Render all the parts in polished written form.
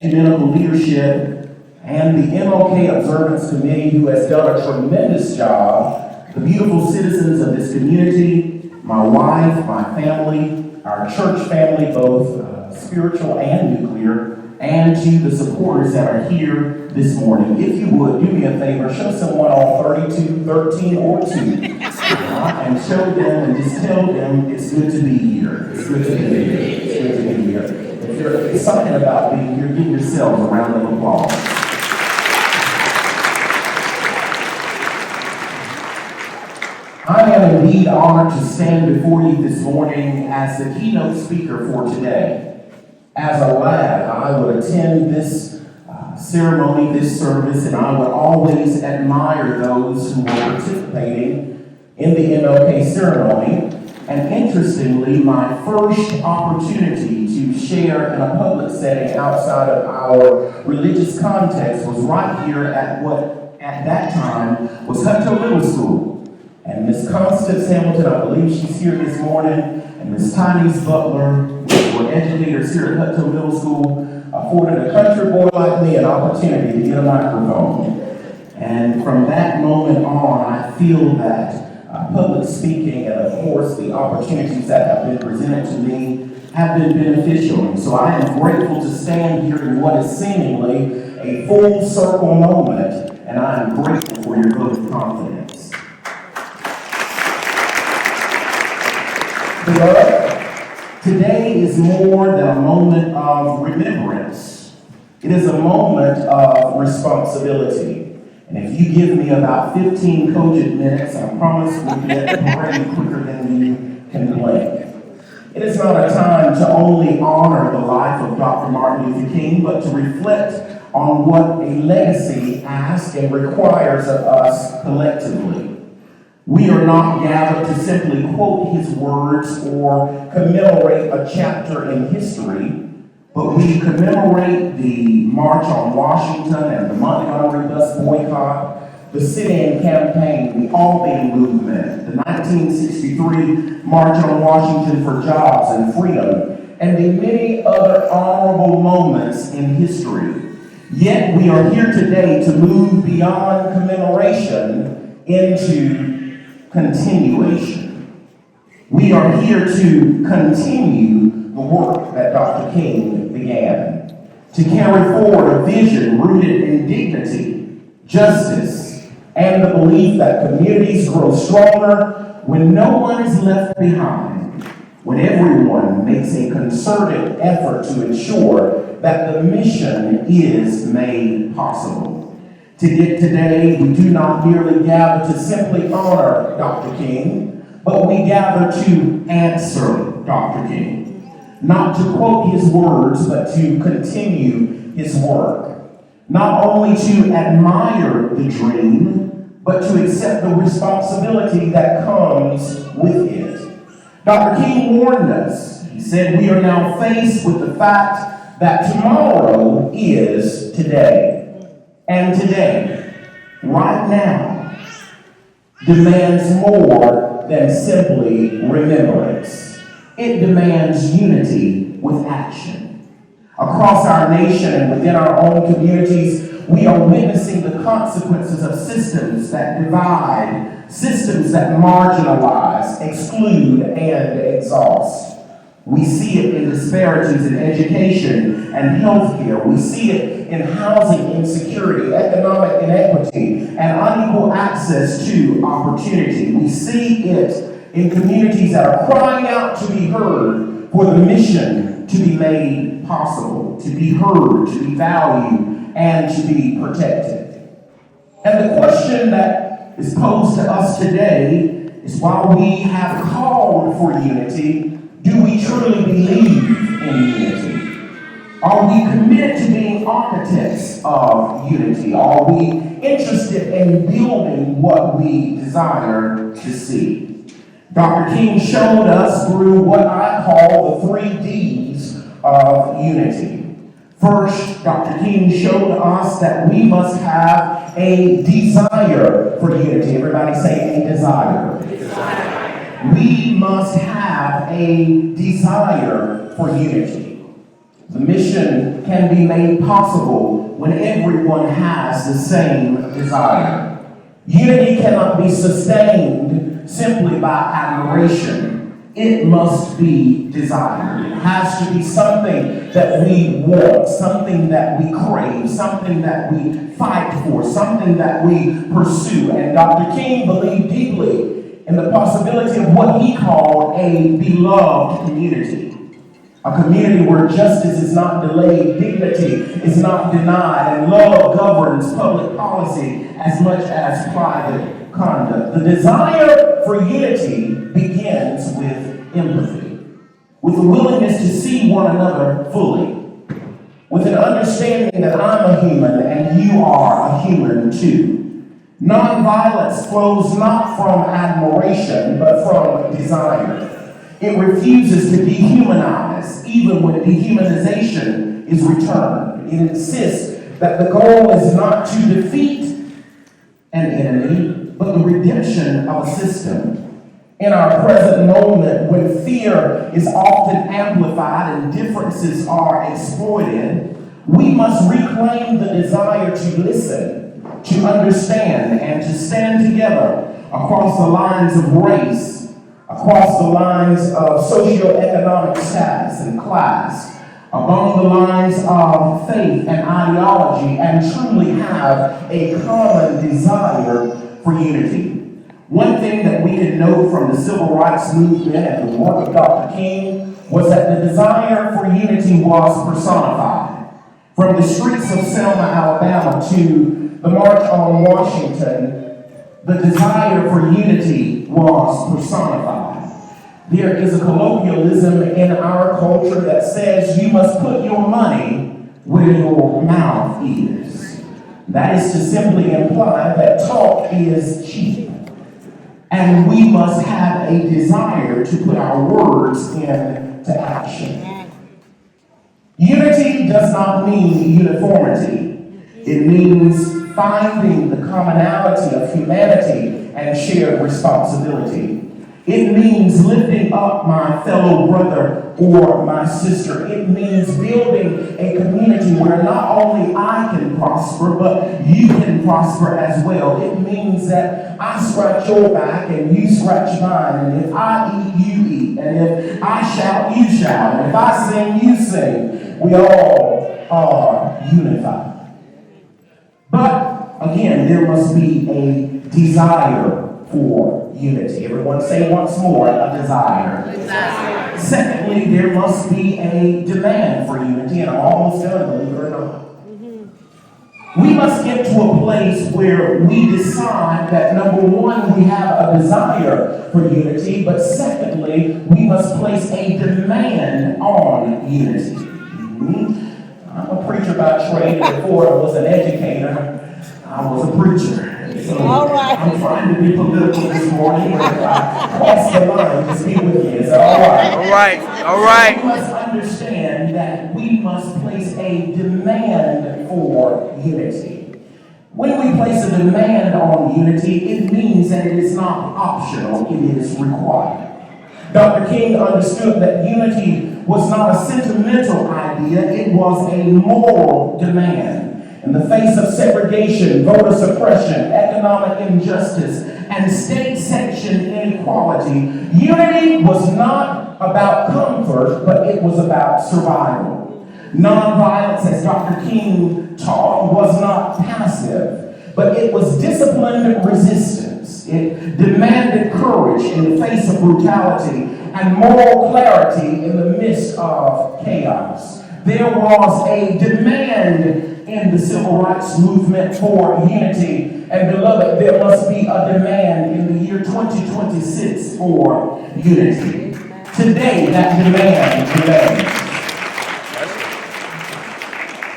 Ecumenical leadership, and the MLK Observance Committee, who has done a tremendous job, the beautiful citizens of this community, my wife, my family, our church family, both spiritual and nuclear, and to the supporters that are here this morning. If you would, do me a favor, show someone all 32, 13, or 2, and show them and just tell them it's good to be here. It's good to be here. It's good to be here. If you're excited about being here, give yourselves a round of applause. I am indeed honored to stand before you this morning as the keynote speaker for today. As a lad, I would attend this ceremony, this service, and I would always admire those who were participating in the MLK ceremony. And interestingly, my first opportunity to share in a public setting outside of our religious context was right here at what at that time was Hutto Middle School. And Miss Constance Hamilton, I believe she's here this morning, and Miss Tynese Butler, who were educators here at Hutto Middle School, afforded a country boy like me an opportunity to get a microphone. And from that moment on, I feel that public speaking and, of course, the opportunities that have been presented to me have been beneficial. And so I am grateful to stand here in what is seemingly a full circle moment, and I am grateful for your vote of confidence. Beloved, today is more than a moment of remembrance. It is a moment of responsibility. And if you give me about 15 cogent minutes, I promise we'll get the parade quicker than you can blink. It is not a time to only honor the life of Dr. Martin Luther King, but to reflect on what a legacy asks and requires of us collectively. We are not gathered to simply quote his words or commemorate a chapter in history, but we commemorate the March on Washington and the Montgomery bus boycott, the sit-in campaign, the All Day movement, the 1963 March on Washington for Jobs and Freedom, and the many other honorable moments in history. Yet we are here today to move beyond commemoration into continuation. We are here to continue the work that Dr. King began, to carry forward a vision rooted in dignity, justice, and the belief that communities grow stronger when no one is left behind, when everyone makes a concerted effort to ensure that the mission is made possible. Today, we do not merely gather to simply honor Dr. King, but we gather to answer Dr. King. Not to quote his words, but to continue his work. Not only to admire the dream, but to accept the responsibility that comes with it. Dr. King warned us. He said, we are now faced with the fact that tomorrow is today. And today, right now, demands more than simply remembrance. It demands unity with action. Across our nation and within our own communities, we are witnessing the consequences of systems that divide, systems that marginalize, exclude, and exhaust. We see it in disparities in education and healthcare. We see it in housing insecurity, economic inequity, and unequal access to opportunity. We see it in communities that are crying out to be heard, for the mission to be made possible, to be heard, to be valued, and to be protected. And the question that is posed to us today is, while we have called for unity, do we truly believe in unity? Are we committed to being architects of unity? Are we interested in building what we desire to see? Dr. King showed us through what I call the 3 Ds of unity. First, Dr. King showed us that we must have a desire for unity. Everybody say a desire. We must have a desire for unity. The mission can be made possible when everyone has the same desire. Unity cannot be sustained simply by admiration. It must be desired. It has to be something that we want, something that we crave, something that we fight for, something that we pursue. And Dr. King believed deeply in the possibility of what he called a beloved community. A community where justice is not delayed, dignity is not denied, and love governs public policy as much as private conduct. The desire for unity begins with empathy, with a willingness to see one another fully, with an understanding that I'm a human and you are a human too. Nonviolence flows not from admiration, but from desire. It refuses to dehumanize, even when dehumanization is returned. It insists that the goal is not to defeat an enemy, but the redemption of a system. In our present moment, when fear is often amplified and differences are exploited, we must reclaim the desire to listen, to understand, and to stand together across the lines of race, across the lines of socioeconomic status and class, along the lines of faith and ideology, and truly have a common desire for unity. One thing that we can know from the civil rights movement and the work of Dr. King was that the desire for unity was personified. From the streets of Selma, Alabama to the March on Washington, the desire for unity was personified. There is a colloquialism in our culture that says you must put your money where your mouth is. That is to simply imply that talk is cheap. And we must have a desire to put our words into action. Unity does not mean uniformity. It means finding the commonality of humanity and shared responsibility. It means lifting up my fellow brother or my sister. It means building a community where not only I can prosper, but you can prosper as well. It means that I scratch your back and you scratch mine. And if I eat, you eat. And if I shout, you shout. And if I sing, you sing. We all are unified. But again, there must be a desire for unity. Everyone say once more, a desire. Desire. Secondly, there must be a demand for unity, and I'm almost done, believe it or not. We must get to a place where we decide that number one, we have a desire for unity, but secondly, we must place a demand on unity. I'm a preacher by trade. Before I was an educator, I was a preacher. So all right. I'm trying to be political this morning, but if I cross the line, just be with me. Is that all right? All right. All right. We must understand that we must place a demand for unity. When we place a demand on unity, it means that it is not optional, it is required. Dr. King understood that unity was not a sentimental idea, it was a moral demand. In the face of segregation, voter suppression, economic injustice, and state-sanctioned inequality, unity was not about comfort, but it was about survival. Nonviolence, as Dr. King taught, was not passive, but it was disciplined resistance. It demanded courage in the face of brutality and moral clarity in the midst of chaos. There was a demand in the civil rights movement for unity. And beloved, there must be a demand in the year 2026 for unity. Today, that demand remains.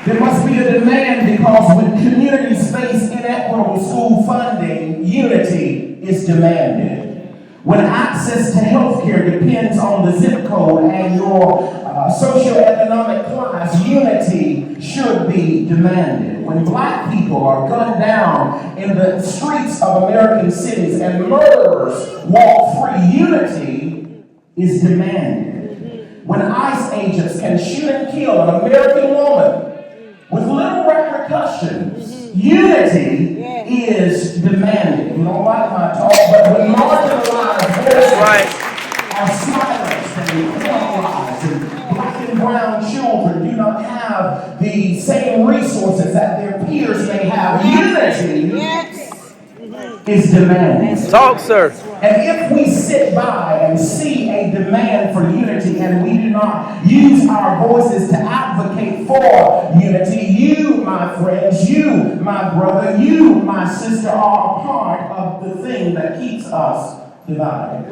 There must be a demand because when communities face inequitable school funding, unity is demanded. When access to health care depends on the zip code and your socioeconomic class, unity should be demanded. When black people are gunned down in the streets of American cities and murderers walk free, unity is demanded. when ICE agents can shoot and kill an American woman with little repercussions, unity is demanded. You don't like my talk, but when marginalized voices are silenced and criminalized, and black and brown children do not have the same resources that their peers may have, unity is demanded. Talk, sir. And if we sit by and see a demand for unity and we do not use our voices to advocate for unity, you, my friends, you, my brother, you, my sister, are a part of the thing that keeps us divided.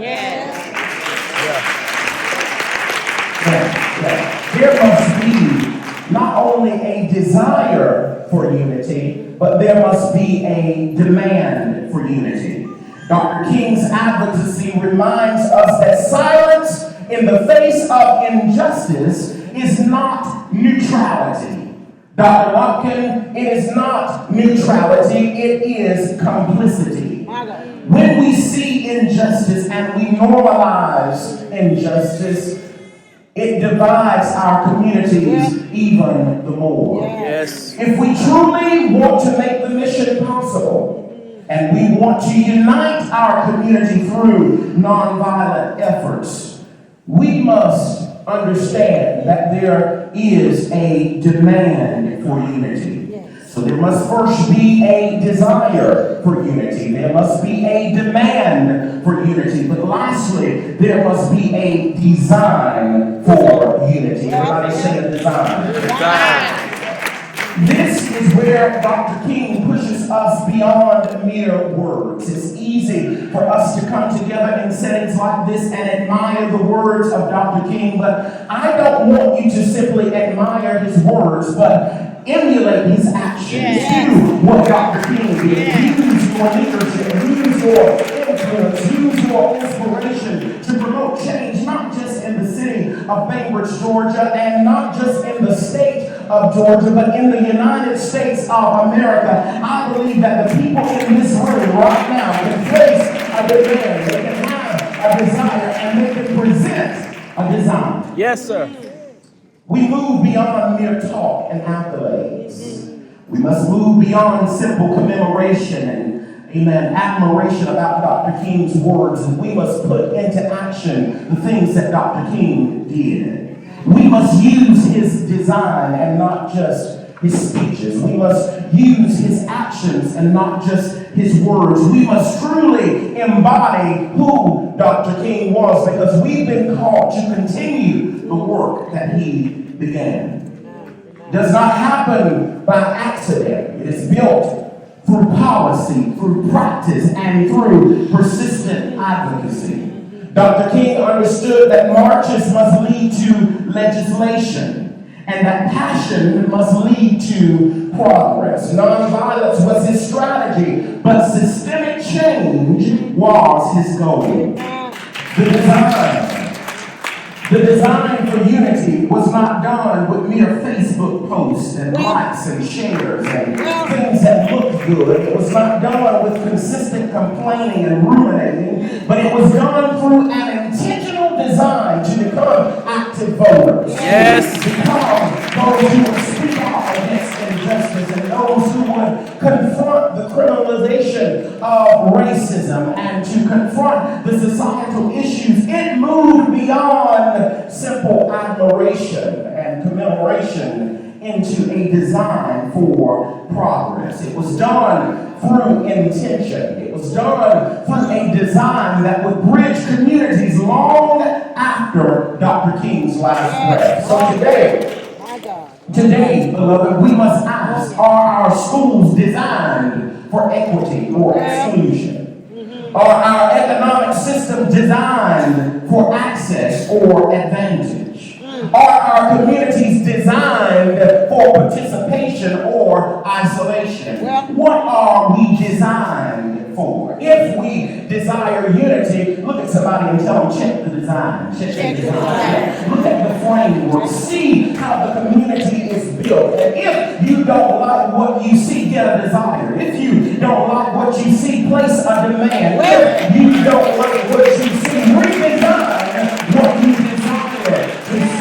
There must be not only a desire for unity, but there must be a demand for unity. Dr. King's advocacy reminds us that silence in the face of injustice is not neutrality. Dr. Lumpkin, it is not neutrality, it is complicity. When we see injustice and we normalize injustice, it divides our communities even the more. Yes. If we truly want to make the mission possible, and we want to unite our community through nonviolent efforts, we must understand that there is a demand for unity. So there must first be a desire for unity. There must be a demand for unity. But lastly, there must be a design for unity. Everybody say a design. This is where Dr. King pushes us beyond mere words. It's easy for us to come together in settings like this and admire the words of Dr. King, but I don't want you to simply admire his words, but emulate his actions. Do what Dr. King did. Use your leadership, use your influence, use your inspiration to promote change, not just in the city of Bainbridge, Georgia, and not just in the state of Georgia, but in the United States of America. I believe that the people in this room right now can place a demand, they can have a desire, and they can present a design. Yes, sir. We move beyond mere talk and accolades. We must move beyond simple commemoration and admiration about Dr. King's words, and we must put into action the things that Dr. King did. We must use his design and not just his speeches. We must use his actions and not just his words. We must truly embody who Dr. King was, because we've been called to continue the work that he began. It does not happen by accident. It is built through policy, through practice, and through persistent advocacy. Dr. King understood that marches must lead to legislation, and that passion must lead to progress. Nonviolence was his strategy, but systemic change was his goal. The design for unity was not done with mere Facebook posts and likes and shares and things that looked good. It was not done with consistent complaining and ruminating, but it was done through an intentional design to become active voters. Yes. Become those who would speak out against injustice and those who would confront the criminalization of racism and to confront the societal issues. It moved beyond simple admiration and commemoration into a design for progress. It was done through intention. It was done through a design that would bridge communities long after Dr. King's last breath. So today, beloved, we must ask, are our schools designed for equity or exclusion? Are our economic systems designed for access or advantage? Are our communities designed for participation or isolation? What are we designed for? If we desire unity, look at somebody and tell them, check the design. Check the design. Look at the framework. See how the community is built. And if you don't like what you see, get a desire. If you don't like what you see, place a demand. If you don't like what you see, redesign what you desire to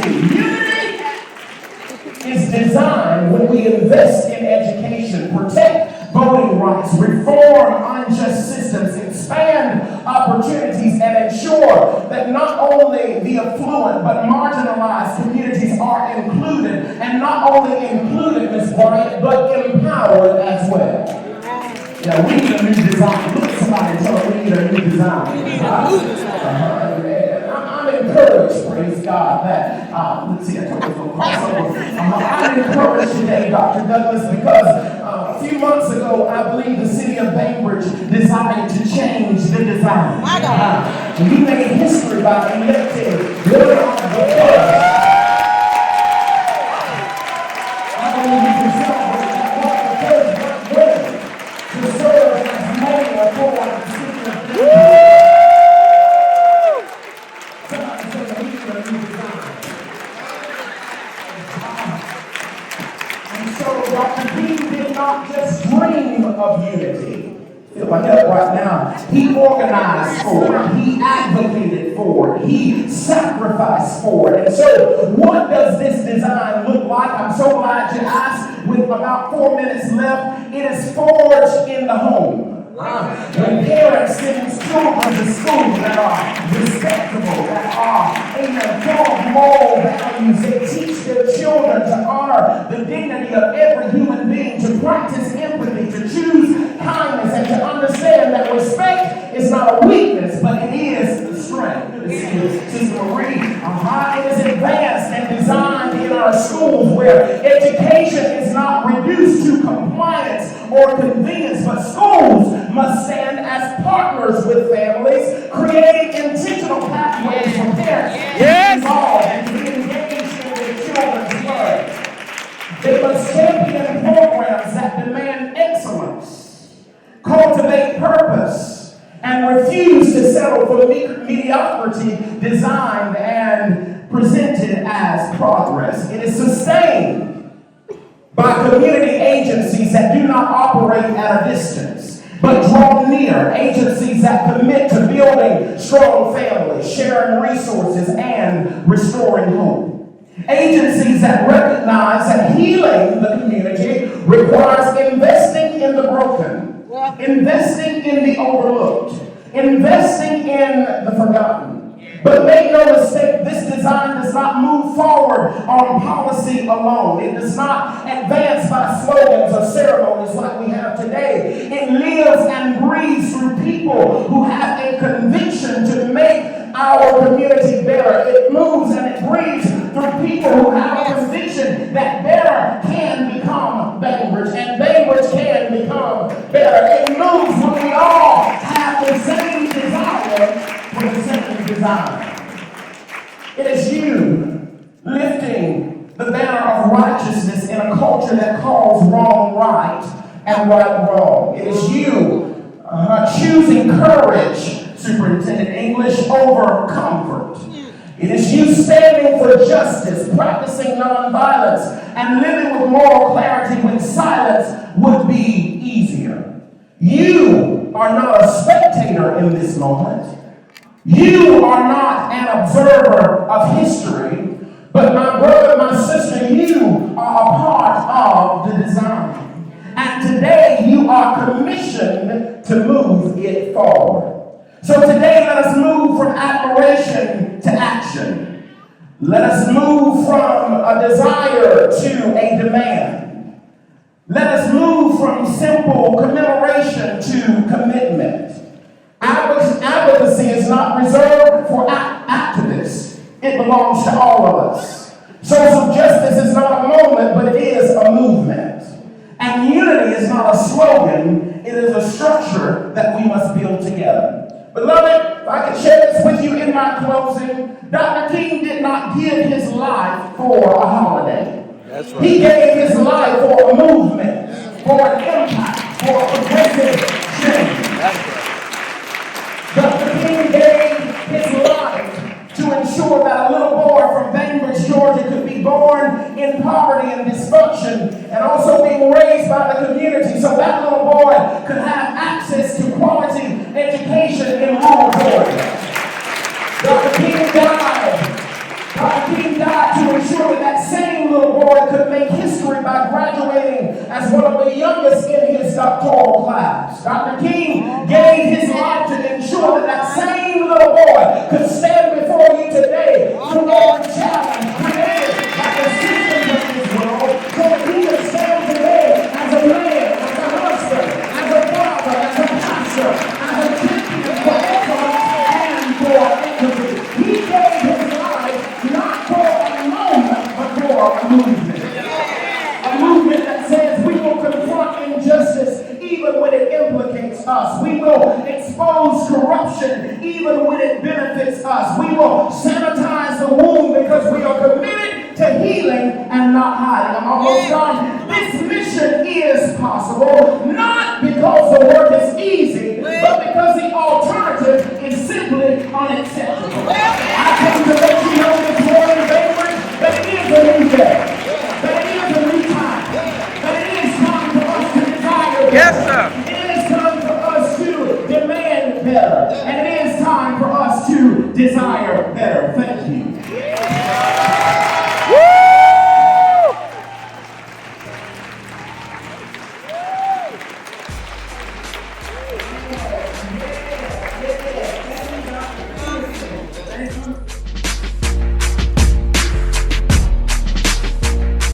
rights, reform unjust systems, expand opportunities, and ensure that not only the affluent but marginalized communities are included, and not only included, Ms. Bryant, but empowered as well. Yeah, we need a new design. Look at somebody and tell them we need a new design. I'm encouraged, praise God, that, let's see, I told you a crossover. I'm encouraged today, Dr. Douglas, because a few months ago, I believe the city of Bainbridge decided to change the design. And we made history by electing one of the first. I believe we can celebrate that one of the first black women to serve as mayor for the city of Bainbridge. Dr. D did not just dream of unity. Feel like that right now. He organized for it. He advocated for it. He sacrificed for it. And so, what does this design look like? I'm so glad you asked. With about 4 minutes left, it is forged in the home. When parents send children to school that are respectable, that are full of moral values, they teach their children to honor the dignity of every human being, to practice empathy, to choose kindness, and to understand that respect is not a weakness, but it is a strength. Sister Marie, it is advanced and designed in our schools where education is not reduced to compliance or convenience, but schools must stand as partners with families, creating intentional pathways for parents to be involved and to be engaged in their children's learning. They must champion programs that demand excellence, cultivate purpose, and refuse to settle for mediocrity designed and presented as progress. It is sustained by community agencies that do not operate at a distance, but draw near, agencies that commit to building strong families, sharing resources, and restoring hope. Agencies that recognize that healing the community requires investing in the broken, investing in the overlooked, investing in the forgotten. But make no mistake, this design does not move forward on policy alone. It does not advance by slogans or ceremonies like we have today. It lives and breathes through people who have a conviction to make our community better. It moves and it breathes through people who have a conviction that better can become Bainbridge, and Bainbridge can become better. It moves when we all have the same desire for the same design. It is you lifting the banner of righteousness in a culture that calls wrong right and right wrong. It is you choosing courage, Superintendent English, over comfort. It is you standing for justice, practicing nonviolence, and living with moral clarity when silence would be easier. You are not a spectator in this moment. You are not an observer of history, but my brother, my sister, you are a part of the design. And today you are commissioned to move it forward. So today let us move from admiration to action. Let us move from a desire to a demand. Let us move from simple commemoration to commitment. Advocacy is not reserved for activists. It belongs to all of us. Social justice is not a moment, but it is a movement. And unity is not a slogan, it is a structure that we must build together. Beloved, if I could share this with you in my closing, Dr. King did not give his life for a holiday. That's right. He gave his life for a movement, for an impact, for a progressive change. That's right. Dr. King gave his life to ensure that a little boy from Bainbridge, Georgia could be born in poverty and dysfunction and also being raised by the community so that little boy could have access to quality education in rural Georgia. Dr. King died to ensure that that same little boy could make history by graduating as one of the youngest in his doctoral class. Dr. King gave his life to ensure that that same little boy could stand before you today through every challenge created by the systems of this world, so that he could stand today as a man, as a husband, as a father, as a pastor, as a champion for excellence and for equity. He gave his life not for a moment, but for a movement. A movement that says we will confront injustice even when it implicates us. We will expose corruption even when it benefits us. We will sanitize the wound because we are committed to healing and not hiding. I'm almost done. This mission is possible, not because the work is easy, but because the alternative is simply unacceptable. I came to let you know this morning, favorite, that it is a new day, that it is a new time, that it is time for us to desire better. Yes, sir. It is time for us to demand better, and it is time for us to desire